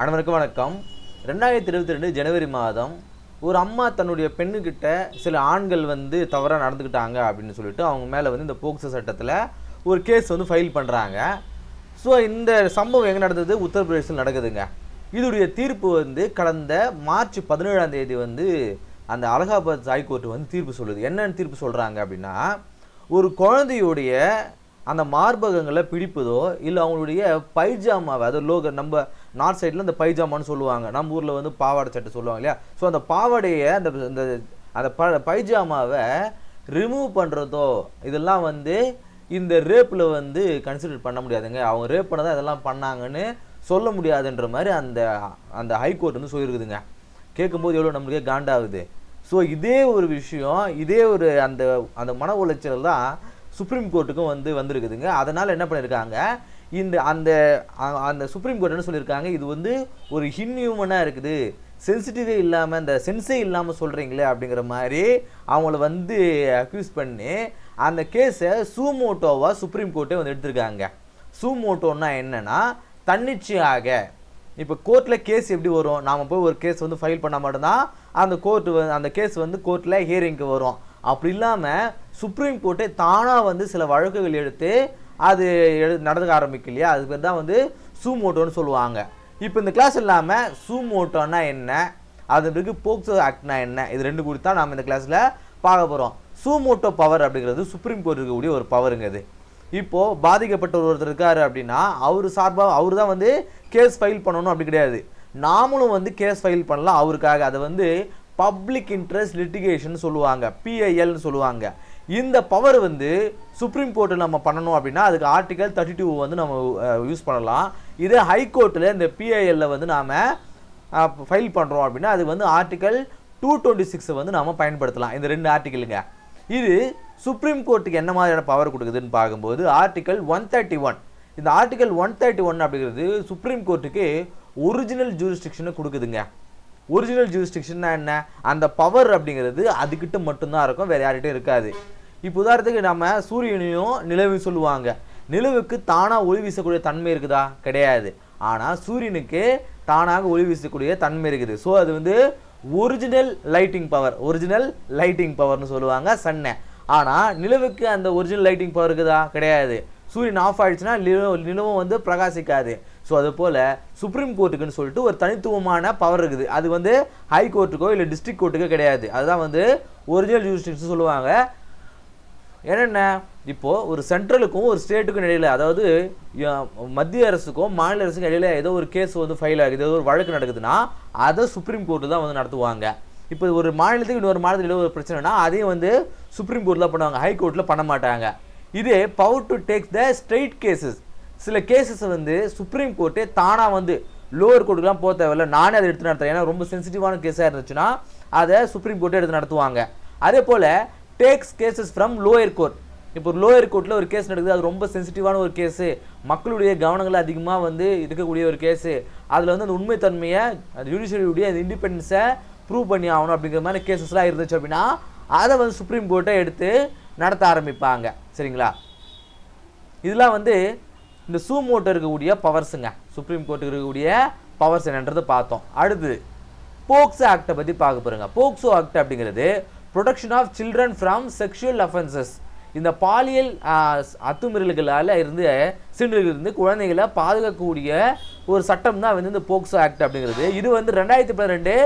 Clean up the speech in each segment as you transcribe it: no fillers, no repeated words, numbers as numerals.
அனைவருக்கும் வணக்கம். 2022 ஜனவரி மாதம் ஒரு அம்மா தன்னுடைய பெண்ணுக்கிட்ட சில ஆண்கள் தவறாக நடந்துக்கிட்டாங்க அப்படின்னு சொல்லிட்டு அவங்க மேலே இந்த போக்சோ சட்டத்தில் ஒரு கேஸ் ஃபைல் பண்ணுறாங்க. ஸோ இந்த சம்பவம் எங்கே நடந்தது? உத்தரப்பிரதேசத்தில் நடக்குதுங்க. இதோடைய தீர்ப்பு கடந்த மார்ச் 17ஆம் தேதி அந்த அலகாபாத் ஹைகோர்ட் தீர்ப்பு சொல்லுது. என்னென்னு தீர்ப்பு சொல்கிறாங்க அப்படின்னா, ஒரு குழந்தையுடைய அந்த மார்பகங்களை பிடிப்பதோ இல்லை அவங்களுடைய பைஜாமாவை, அதாவது நம்ம நார்த் சைடில் இந்த பைஜாமான்னு சொல்லுவாங்க, நம்ம ஊரில் பாவாடை சட்டை சொல்லுவாங்க இல்லையா. ஸோ அந்த பாவாடையை அந்த பைஜாமாவை ரிமூவ் பண்ணுறதோ இதெல்லாம் இந்த ரேப்பில் கன்சிடர் பண்ண முடியாதுங்க. அவங்க ரேப் பண்ணதான் இதெல்லாம் பண்ணாங்கன்னு சொல்ல முடியாதுன்ற மாதிரி அந்த ஹைகோர்ட் சொல்லியிருக்குதுங்க. கேட்கும்போது எவ்வளோ நம்மளுக்கே காண்டாகுது. ஸோ இதே ஒரு விஷயம், இதே ஒரு அந்த மன உளைச்சல் தான் சுப்ரீம் கோர்ட்டுக்கும் வந்திருக்குதுங்க. அதனால் என்ன பண்ணியிருக்காங்க, அந்த சுப்ரீம் கோர்ட் என்ன சொல்லியிருக்காங்க, இது ஒரு இன்ஹியூமனாக இருக்குது, சென்சிட்டிவே இல்லாமல், இந்த சென்ஸே இல்லாமல் சொல்கிறீங்களே அப்படிங்கிற மாதிரி அவங்கள அக்யூஸ் பண்ணி அந்த கேஸை சூமோட்டோவாக சுப்ரீம் கோர்ட்டே எடுத்திருக்காங்க. சூமோட்டோன்னா என்னென்னா, தன்னிச்சையாக இப்போ கோர்ட்டில் கேஸ் எப்படி வரும், நாம் போய் ஒரு கேஸ் ஃபைல் பண்ண மட்டும்தான் அந்த கேஸ் கோர்ட்டில் ஹியரிங்க்கு வரும். அப்படி இல்லாமல் சுப்ரீம் கோர்ட்டே தானாக சில வழக்குகள் எடுத்து அது நடந்துக்க ஆரம்பிக்கலையா, அது பேர் தான் சூமோட்டோன்னு சொல்லுவாங்க. இப்போ இந்த கிளாஸ் இல்லாமல் சூமோட்டோன்னா என்ன, அது பிறகு போக்சோ ஆக்ட்னா என்ன, இது ரெண்டு குறித்து தான் நாம் இந்த கிளாஸில் பார்க்க போகிறோம். சூமோட்டோ பவர் அப்படிங்கிறது சுப்ரீம் கோர்ட் இருக்கக்கூடிய ஒரு பவருங்க. இது இப்போது பாதிக்கப்பட்ட ஒருத்தர் இருக்காரு அப்படின்னா அவர் சார்பாக அவர் தான் கேஸ் ஃபைல் பண்ணணும் அப்படி கிடையாது. நாமளும் கேஸ் ஃபைல் பண்ணலாம் அவருக்காக. அதை பப்ளிக் இன்ட்ரெஸ்ட் லிட்டிகேஷன் சொல்லுவாங்க, PILன்னு சொல்லுவாங்க. இந்த பவர் சுப்ரீம் கோர்ட்டில் நம்ம பண்ணணும் அப்படின்னா அதுக்கு ஆர்டிகல் 32 நம்ம யூஸ் பண்ணலாம். இதே ஹைகோர்ட்டில் இந்த PILல நாம் ஃபைல் பண்ணுறோம் அப்படின்னா அது ஆர்டிகல் 226 நாம் பயன்படுத்தலாம். இந்த ரெண்டு ஆர்டிக்கலுங்க. இது சுப்ரீம் கோர்ட்டுக்கு என்ன மாதிரியான பவர் கொடுக்குதுன்னு பார்க்கும்போது ஆர்டிகல் 131. இந்த ஆர்டிகல் 131 அப்படிங்கிறது சுப்ரீம் கோர்ட்டுக்கு ஒரிஜினல் ஜூரிஸ்டிக்ஷனை கொடுக்குதுங்க. ஒரிஜினல் ஜூரிஸ்டிக்ஷன்னா என்ன, அந்த பவர் அப்படிங்கிறது அதுக்கிட்ட மட்டும்தான் இருக்கும், வேறு யார்கிட்டையும் இருக்காது. இப்போ உதாரணத்துக்கு நம்ம சூரியனையும் நிலவையும் சொல்லுவாங்க. நிலவுக்கு தானாக ஒளி வீசக்கூடிய தன்மை இருக்குதா? கிடையாது. ஆனால் சூரியனுக்கு தானாக ஒளி வீசக்கூடிய தன்மை இருக்குது. ஸோ அது original lighting power, original lighting பவர்னு சொல்லுவாங்க சன்னை. ஆனால் நிலவுக்கு அந்த ஒரிஜினல் லைட்டிங் பவர் இருக்குதா? கிடையாது. சூரியன் ஆஃப் ஆகிடுச்சுன்னா நிலவும் பிரகாசிக்காது. ஸோ அது போல் சுப்ரீம் கோர்ட்டுக்குன்னு சொல்லிட்டு ஒரு தனித்துவமான பவர் இருக்குது. அது ஹை கோர்ட்டுக்கோ இல்லை டிஸ்ட்ரிக்ட் கோர்ட்டுக்கோ கிடையாது. அதுதான் ஒரிஜினல் ஜூரிஸ்டிக்ஷன் சொல்லுவாங்க. என்னென்ன, இப்போது ஒரு சென்ட்ரலுக்கும் ஒரு ஸ்டேட்டுக்கும் இடையில, அதாவது மத்திய அரசுக்கும் மாநில அரசுக்கும் இடையில ஏதோ ஒரு கேஸ் ஃபைல் ஆகுது, ஏதோ ஒரு வழக்கு நடக்குதுன்னா அதை சுப்ரீம் கோர்ட்டு தான் நடத்துவாங்க. இப்போ ஒரு மாநிலத்துக்கு இன்னொரு மாநிலத்தில் ஒரு பிரச்சனைனா அதையும் சுப்ரீம் கோர்ட்டில் பண்ணுவாங்க, ஹை கோர்ட்டில் பண்ண மாட்டாங்க. இதே power to take the straight cases, சில கேசஸ் சுப்ரீம் கோர்ட்டே தானாக லோவர் கோர்ட்டுக்குலாம் போக தேவையில்லை, நானே அதை எடுத்து நடத்துறேன். ஏன்னா ரொம்ப சென்சிட்டிவான கேஸாக இருந்துச்சுன்னா அதை சுப்ரீம் கோர்ட்டே எடுத்து நடத்துவாங்க. அதே போல் takes cases from lower court. இப்போ லோயர் கோர்ட்டில் ஒரு கேஸ் நடக்குது, அது ரொம்ப சென்சிட்டிவான ஒரு கேஸு, மக்களுடைய கவனங்கள் அதிகமாக இருக்கக்கூடிய ஒரு கேஸு, அதில் அந்த உண்மைத்தன்மையை ஜுடிஷியரியுடைய இண்டிபெண்டன்ஸை ப்ரூவ் பண்ணி ஆகணும் அப்படிங்கிற மாதிரி கேசஸ்லாம் இருந்துச்சு அப்படின்னா அதை சுப்ரீம் கோர்ட்டை எடுத்து நடத்த ஆரம்பிப்பாங்க. சரிங்களா? இதெல்லாம் இந்த சூமோட்டோ இருக்கக்கூடிய பவர்ஸுங்க. சுப்ரீம் கோர்ட்டுக்கு இருக்கக்கூடிய பவர்ஸ் என்னன்றது பார்த்தோம். அடுத்து போக்சோ ஆக்டை பற்றி பார்க்க போகிறோங்க. போக்சோ ஆக்ட் அப்படிங்கிறது protection of children from sexual offences. இந்த பாலியல் அத்துமீறல்களால் இருந்து குழந்தைகளை பாதுகாக்கக்கூடிய ஒரு சட்டம் தான் இந்த போக்சோ ஆக்ட் அப்படிங்கிறது. இது 2012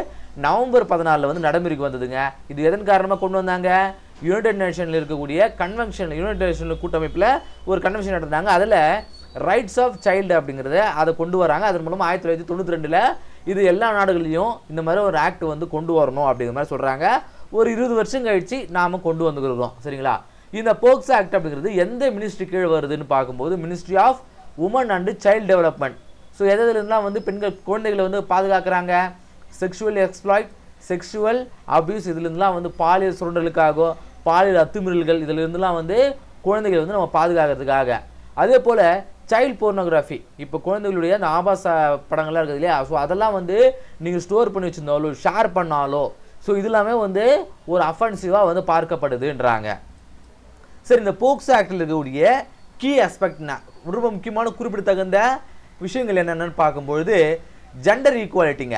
நவம்பர் 14 நடைமுறைக்கு வந்ததுங்க. இது எதன் காரணமாக கொண்டு வந்தாங்க, யுனைடெட் நேஷனில் இருக்கக்கூடிய கன்வென்ஷன், யுனைடெட் நேஷன் கூட்டமைப்பில் ஒரு கன்வென்ஷன் நடந்தாங்க. அதில் ரைட்ஸ் ஆஃப் சைல்டு அப்படிங்கிறத அதை கொண்டு வராங்க. அதன் மூலமாக 1992 இது எல்லா நாடுகளையும் இந்த மாதிரி ஒரு ஆக்ட் கொண்டு வரணும் அப்படிங்கிற மாதிரி சொல்கிறாங்க. ஒரு 20 வருஷம் கழித்து நாம் கொண்டு வந்துக்கிறோம். சரிங்களா? இந்த போக்சோ ஆக்ட் அப்படிங்கிறது எந்த மினிஸ்ட்ரி கீழே வருதுன்னு பார்க்கும்போது ministry of women and child development. So எதுலாம் பெண்கள் குழந்தைகளை பாதுகாக்கிறாங்க, செக்ஷுவல் எக்ஸ்ப்ளாய்ட், செக்ஷுவல் அபியூஸ், இதுலேருந்துலாம் பாலியல் சுரண்டலுக்காக, பாலியல் அத்துமீறல்கள், இதிலிருந்துலாம் குழந்தைகள் நம்ம பாதுகாக்கிறதுக்காக. அதே போல் சைல்டு போர்னோகிராஃபி, இப்போ குழந்தைகளுடைய அந்த ஆபாச படங்கள்லாம் இருக்குது இல்லையா, ஸோ அதெல்லாம் நீங்கள் ஸ்டோர் பண்ணி வச்சுருந்தாலோ ஷேர் பண்ணாலோ ஸோ இதெல்லாமே ஒரு அஃபென்சிவாக பார்க்கப்படுதுன்றாங்க. சரி, இந்த போக்சோ ஆக்டில் இருக்கக்கூடிய கீ ஆஸ்பெக்ட்னா ரொம்ப முக்கியமான குறிப்பிடத்தகுந்த விஷயங்கள் என்னென்னு பார்க்கும்பொழுது ஜெண்டர் ஈக்குவாலிட்டிங்க.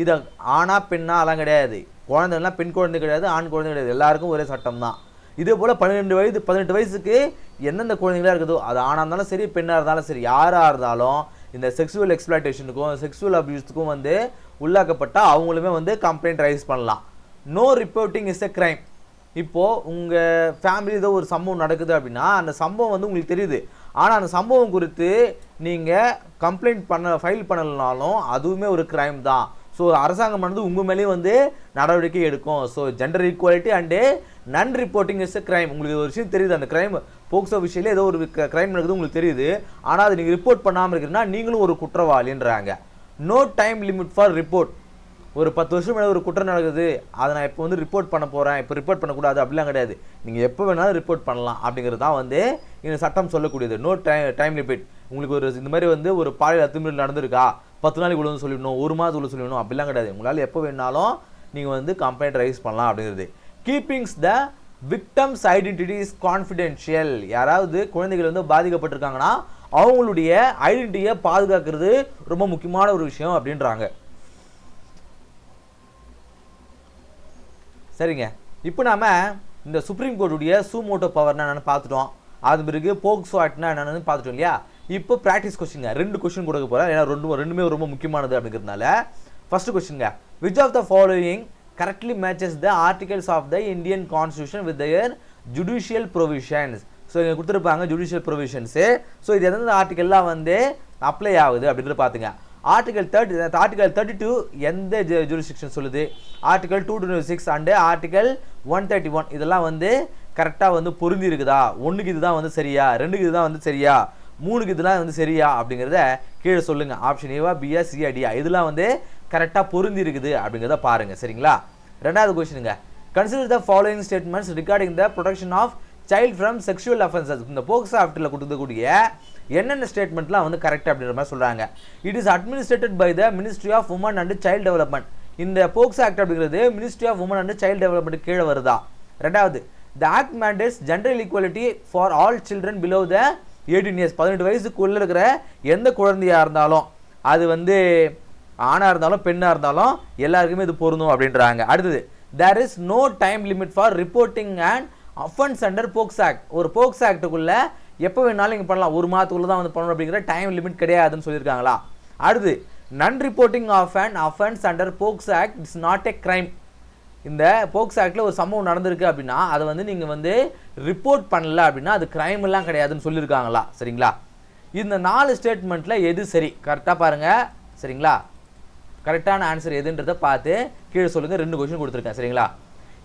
இதை ஆணா பெண்ணா அதெல்லாம் கிடையாது. குழந்தைலாம் பெண் குழந்தை கிடையாது, ஆண் குழந்தை கிடையாது, எல்லாருக்கும் ஒரே சட்டம் தான். இதே போல் 18 வயசுக்கு எந்தெந்த குழந்தைங்களா இருக்குதோ, அது ஆணாக இருந்தாலும் சரி பெண்ணாக இருந்தாலும் சரி, யாராக இருந்தாலும் இந்த செக்ஸுவல் எக்ஸ்ப்ளாய்டேஷனுக்கும் செக்ஸுவல் அபியூஸுக்கும் வந்து உள்ளாக்கப்பட்டால் அவங்களுமே வந்து கம்ப்ளைண்ட் ரைஸ் பண்ணலாம். No reporting is a crime. இப்போது உங்கள் ஃபேமிலி ஏதோ ஒரு சம்பவம் நடக்குது அப்படின்னா அந்த சம்பவம் வந்து உங்களுக்கு தெரியுது, ஆனால் அந்த சம்பவம் குறித்து நீங்கள் கம்ப்ளைண்ட் ஃபைல் பண்ணலனாலும் அதுவுமே ஒரு கிரைம் தான். ஸோ அரசாங்கம் வந்து உங்கள் மேலேயும் வந்து நடவடிக்கை எடுக்கும். So gender equality and non reporting is a crime. உங்களுக்கு ஒரு விஷயம் தெரியுது, அந்த கிரைம் போக்சோ விஷயத்தில் ஏதோ ஒரு கிரைம் நடக்குது உங்களுக்கு தெரியுது, ஆனால் அது நீங்கள் ரிப்போர்ட் பண்ணாமல் இருக்கிறீங்கன்னா நீங்களும் ஒரு குற்றவாளின்றாங்க. No time limit for report. ஒரு 10 வருஷம் மேலே ஒரு குற்றம் நடக்குது, அதை நான் இப்போ வந்து ரிப்போர்ட் பண்ண போகிறேன், இப்போ ரிப்போர்ட் பண்ணக்கூடாது அப்படிலாம் கிடையாது. நீங்கள் எப்போ வேணாலும் ரிப்போர்ட் பண்ணலாம் அப்படிங்கிறது தான் வந்து இந்த சட்டம் சொல்லக்கூடியது. No time limit. உங்களுக்கு ஒரு இந்த மாதிரி வந்து ஒரு பாலியல் அத்துமீறல் நடந்திருக்கா, 10 நாளைக்கு உள்ள சொல்லிடணும், 1 மாதத்துக்குள்ள சொல்லிடணும் அப்படிலாம் கிடையாது. உங்களால் எப்போ வேணாலும் நீங்கள் வந்து கம்ப்ளைண்ட் ரைஸ் பண்ணலாம் அப்படிங்கிறது. கீப்பிங்ஸ் த விக்டம்ஸ் ஐடென்டிட்டி இஸ் கான்ஃபிடென்ஷியல். யாராவது குழந்தைகள் வந்து பாதிக்கப்பட்டிருக்காங்கன்னா அவங்களுடைய ஐடென்டிட்டியை பாதுகாக்கிறது ரொம்ப முக்கியமான ஒரு விஷயம் அப்படின்றாங்க. சரிங்க, இப்போ நாம இந்த சுப்ரீம் கோர்ட்டுடைய சூமோட்டோ பவர்னா என்னென்னு பார்த்துட்டோம். அது பிறகு போக்சோ ஆக்ட்னா என்னென்னு பார்த்துட்டோம் இல்லையா. இப்போ ப்ராக்டிஸ் கொஸ்டின்ங்க 2 கொஸ்டின் கொடுக்க போகிறேன், ஏன்னா ரெண்டுமே ரொம்ப முக்கியமானது அப்படிங்கிறதுனால. ஃபர்ஸ்ட் கொஸ்டின்ங்க, which of the following correctly matches the articles of the Indian constitution with their judicial provisions. So இங்கே கொடுத்துருப்பாங்க ஜுடிஷியல் ப்ரொவிஷன்ஸு. ஸோ இது எந்தெந்த ஆர்டிகல்லாம் வந்து அப்ளை ஆகுது அப்படின்றது பார்த்துங்க. ஆர்டிகல் 32 எந்த ஜூரிஸ்டிக்ஷன் சொல்லுது, ஆர்டிகல் 226 அண்டு ஆர்டிகல் 131 இதெல்லாம் வந்து கரெக்டாக வந்து பொருந்தி இருக்குதா, 1க்கு இதுதான் வந்து சரியா, 2க்கு இதுதான் வந்து சரியா, 3க்கு இதெல்லாம் வந்து சரியா அப்படிங்கிறத கீழே சொல்லுங்க. ஆப்ஷன் ஏவா பியா சியா டியா இதெல்லாம் வந்து கரெக்டாக பொருந்தி இருக்குது அப்படிங்கிறத பாருங்க. சரிங்களா. ரெண்டாவது கொஸ்டினுங்க, consider the following statements regarding the protection of child from sexual offences. இந்த போக்சோ ஆக்டில் கொடுக்கக்கூடிய என்னென்ன ஸ்டேட்மெண்ட்லாம் வந்து கரெக்ட் அப்படின்ற மாதிரி சொல்கிறாங்க. It is administered by the ministry of women and child development. இந்த போக்சோ ஆக்ட் அப்படிங்கிறது ministry of women and child development கீழே வருதா. ரெண்டாவது, the act mandates gender equality for all children below the 18 years. 18 வயசுக்குள்ளே இருக்கிற எந்த குழந்தையாக இருந்தாலும், அது வந்து ஆணாக இருந்தாலும் பெண்ணாக இருந்தாலும் எல்லாருக்குமே இது பொருந்தும் அப்படின்றாங்க. அடுத்தது, there is no time limit for reporting and offence under POCSO act. ஒரு போக்சோ ஆக்டுக்குள்ளே எப்போ வேணாலும் நீங்கள் பண்ணலாம், 1 மாதத்துக்குள்ளே தான் வந்து பண்ணணும் அப்படிங்கிற டைம் லிமிட் கிடையாதுன்னு சொல்லியிருக்காங்களா. அடுத்து, non reporting of and offence under POCSO act it's not a crime. இந்த போக்சோ ஆக்டில் ஒரு சம்பவம் நடந்திருக்கு அப்படின்னா அதை வந்து நீங்கள் வந்து ரிப்போர்ட் பண்ணல அப்படின்னா அது கிரைம் எல்லாம் கிடையாதுன்னு சொல்லியிருக்காங்களா. சரிங்களா. இந்த 4 ஸ்டேட்மெண்ட்டில் எது சரி கரெக்டாக பாருங்கள். சரிங்களா. கரெக்டான ஆன்சர் எதுன்றதை பார்த்து கீழே சொல்லுங்கள். 2 கொஸ்டின் கொடுத்துருக்கேன். சரிங்களா.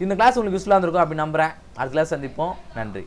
இந்த கிளாஸ் உங்களுக்கு யூஸ்ஃபுல்லாக இருந்திருக்கும் அப்படின்னு நம்புகிறேன். அடுத்த கிளாஸ் சந்திப்போம். நன்றி.